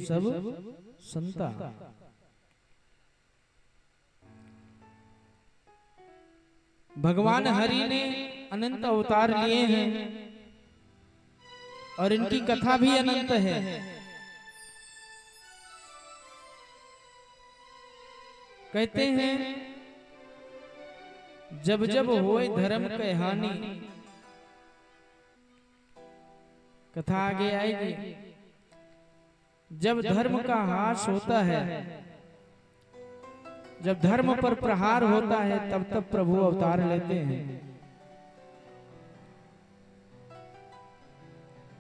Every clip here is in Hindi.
सब संता। भगवान हरि ने अनंत अवतार लिए हैं और इनकी कथा भी अनंत है। कहते हैं जब जब होए धर्म के हानि, कथा आगे आएगी, जब धर्म का हास होता है, जब धर्म पर प्रहार होता है, तब तब प्रभु अवतार लेते हैं।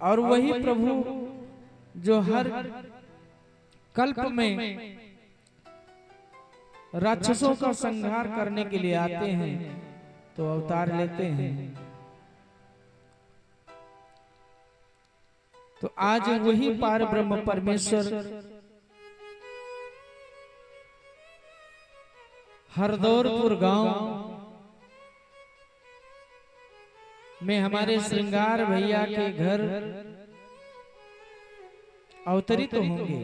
और वही प्रभु जो हर कल्प में राक्षसों का संहार करने के लिए आते हैं तो अवतार लेते हैं। तो आज वही पार ब्रह्म परमेश्वर हरदौरपुर गांव में हमारे श्रृंगार भैया के घर अवतरित होंगे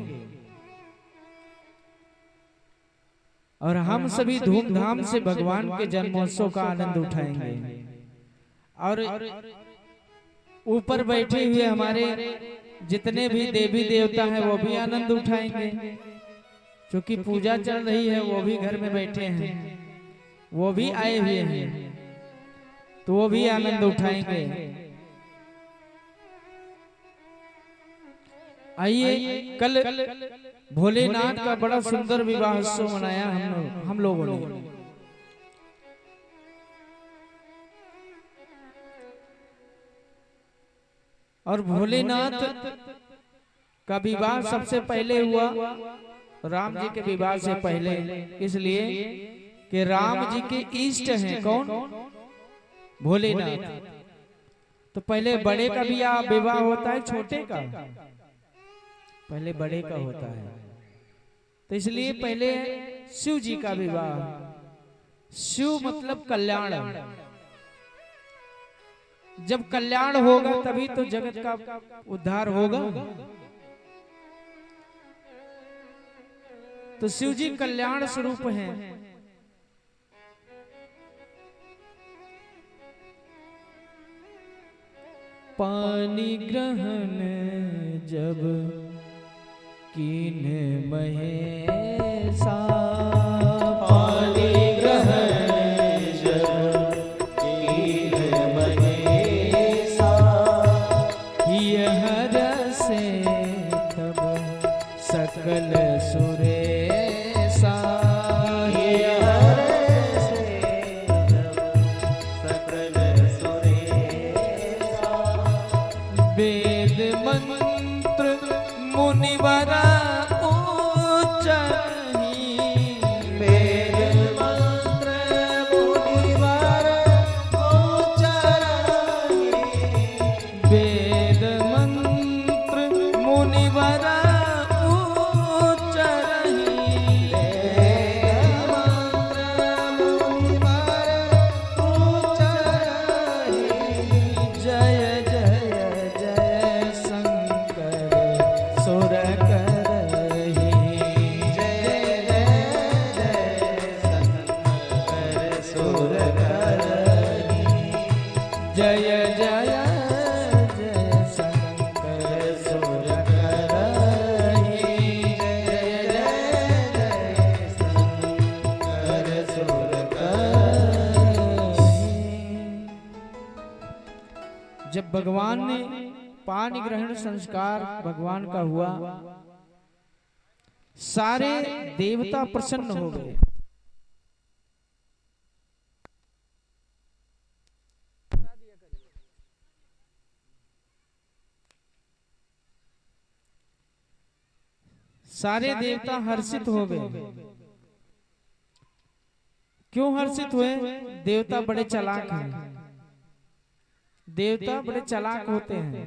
और हम सभी धूमधाम से भगवान के जन्मोत्सव का आनंद उठाएंगे। और ऊपर बैठे हुए हमारे जितने भी देवी देवता हैं वो भी आनंद उठाएंगे, क्योंकि पूजा चल रही है, वो भी घर में बैठे हैं, वो भी आए हुए हैं, तो वो भी आनंद उठाएंगे। आइए, कल भोलेनाथ का बड़ा सुंदर विवाह उत्सव मनाया हम लोगों ने। और भोलेनाथ का विवाह सबसे पहले हुआ राम जी के विवाह से पहले, इसलिए कि राम जी के इष्ट हैं कौन? भोलेनाथ। तो पहले बड़े का विवाह होता है, छोटे का पहले बड़े का होता है। तो इसलिए पहले शिव जी का विवाह। शिव मतलब कल्याण। जब कल्याण होगा तभी तो जगत का उद्धार होगा। तो शिव जी कल्याण स्वरूप हैं। पानी ग्रहण जब कीन महेशा, पानी ग्रहण जब कीन महेशा, यह रसे तब सकल सुरेशा, यह रसे तब सकल सुरेशा, वेद मंत्र मुनिवरा जब भगवान ने पानी ग्रहण संस्कार भगवान का हुआ, सारे देवता प्रसन्न हो गए। सारे देवता हर्षित हो गए। क्यों हर्षित हुए? देवता बड़े चालाक हैं। देवता बड़े चालाक होते हैं।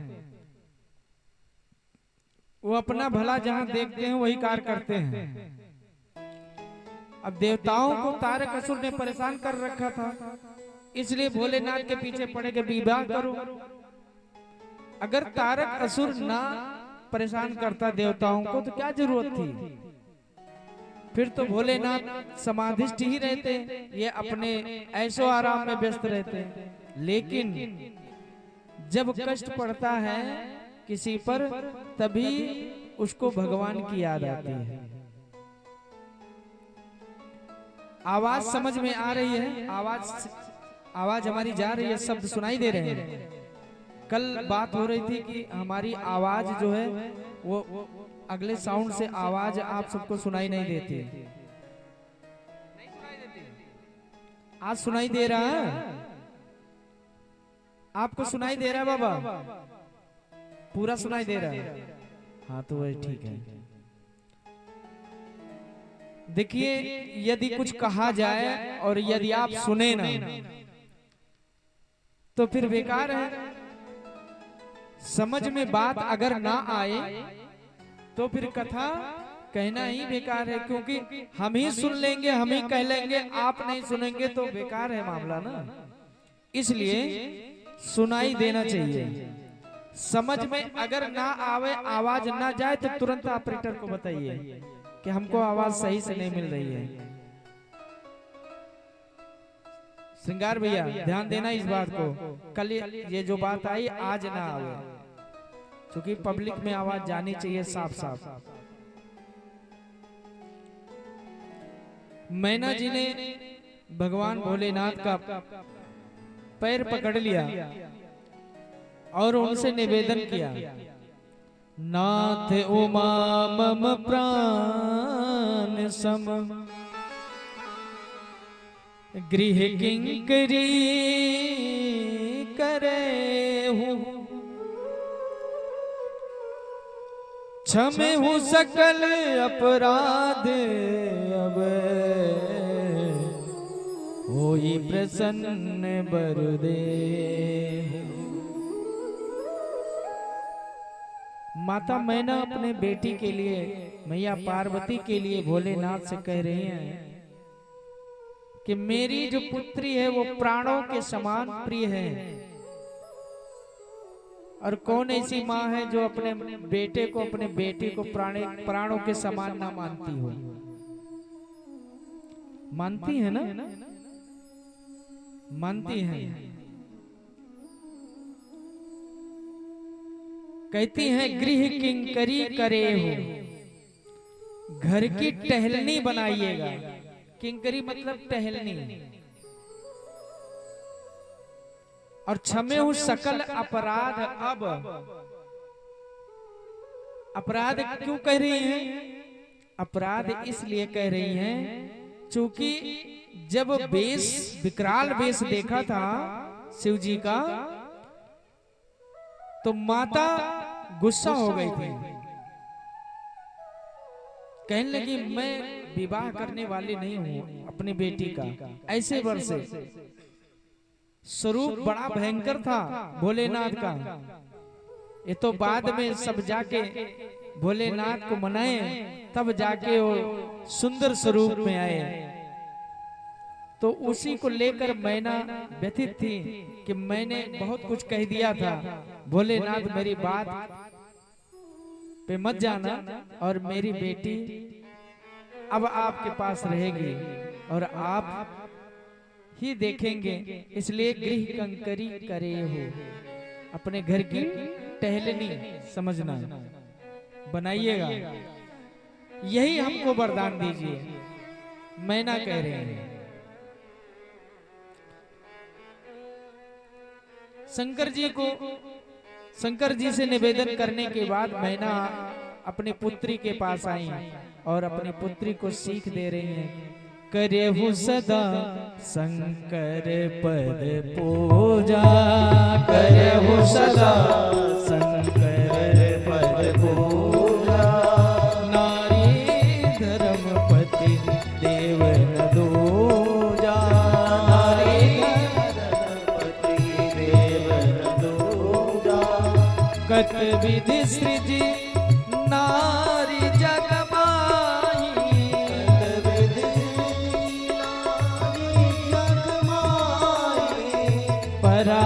वो अपना भला जहां देखते हैं वही कार्य करते हैं। अब देवताओं को तारक असुर ने परेशान कर रखा था, इसलिए भोलेनाथ के पीछे पड़े के विवाह करो। अगर तारक असुर ना परेशान करता देवताओं को, तो क्या जरूरत थी? फिर तो भोलेनाथ समाधिष्ठ ही रहते, ये अपने ऐशो आराम में व्यस्त रहते। लेकिन जब कष्ट पड़ता है किसी पर, तभी उसको भगवान की याद आती है। आवाज समझ में आ रही है? आवाज हमारी जा रही है, शब्द सुनाई दे रहे हैं। कल बात हो रही थी कि हमारी आवाज जो है वो अगले साउंड से आवाज आप सबको सुनाई नहीं देती। आज सुनाई दे रहा है? आपको सुनाई दे रहा है बाबा? पूरा सुनाई दे रहा है? हाँ तो वही ठीक है। देखिए, यदि कुछ कहा जाए और यदि आप सुने ना, तो फिर बेकार है। समझ में बात अगर ना आए तो फिर कथा कहना ही बेकार है, क्योंकि हम ही सुन लेंगे, हम ही कह लेंगे, आप नहीं सुनेंगे तो बेकार है मामला ना। इसलिए सुनाई देना चाहिए। समझ में अगर ना आवे, आवाज ना जाए, तो तुरंत ऑपरेटर को बताइए कि हमको आवाज सही से नहीं मिल रही है। श्रृंगार भैया ध्यान देना इस बात को, कल ये जो बात आई आज ना आवे, क्योंकि पब्लिक में आवाज जानी चाहिए साफ साफ। मैना जी ने भगवान भोलेनाथ का पैर पकड़ लिया और उनसे निवेदन किया, नाथ उमा मम प्राण सम गृह किंकरी करे हूँ, क्षमे हूँ सकल अपराध अब होई प्रसन्न बरुदे। माता मैना अपने बेटी के लिए, मैया पार्वती के लिए भोलेनाथ से कह रही हैं कि मेरी जो पुत्री है वो प्राणों के समान प्रिय है। और कौन ऐसी माँ है जो अपने बेटे को, अपने बेटी को प्राणों के समान ना मानती हो? मानती है ना? मानती है। कहती हैं गृह किंकरी करे हो, घर की टहलनी बनाइएगा। किंकरी मतलब टहलनी। और क्षमे हूं सकल अपराध अब। अपराध क्यों कह रही हैं? अपराध इसलिए कह रही हैं क्योंकि जब वेश, विकराल वेश देखा था शिव जी का, तो माता गुस्सा हो गई थी। कहने लगी मैं विवाह करने वाली नहीं हूं अपनी बेटी का। ऐसे वर्षे स्वरूप बड़ा भयंकर था भोलेनाथ का। ये तो बाद में सब जाके भोलेनाथ को मनाए, तब जाके वो सुंदर स्वरूप में आए। तो उसी को लेकर मैना व्यथित थी कि मैंने बहुत कुछ कह दिया था, भोलेनाथ मेरी बात पे मत जाना, और मेरी बेटी अब आपके पास रहेगी और आप ही देखेंगे। इसलिए गृह कंकरी करे हो, अपने घर की टहलनी समझना, बनाइएगा। यही हमको वरदान दीजिए, मैना कह रहे हैं। शंकर जी से निवेदन करने के बाद मैना अपनी पुत्री के पास आई और अपनी पुत्री को सीख दे रही हैं, करे हूँ सदा शंकर पद पूजा, करे हूँ सदा शंकर पद पूजा, नारी धर्मपति देव न दूजा, नारी धर्मपति देव न दूजा, कत विधि सृजी नारी जगमाई, परा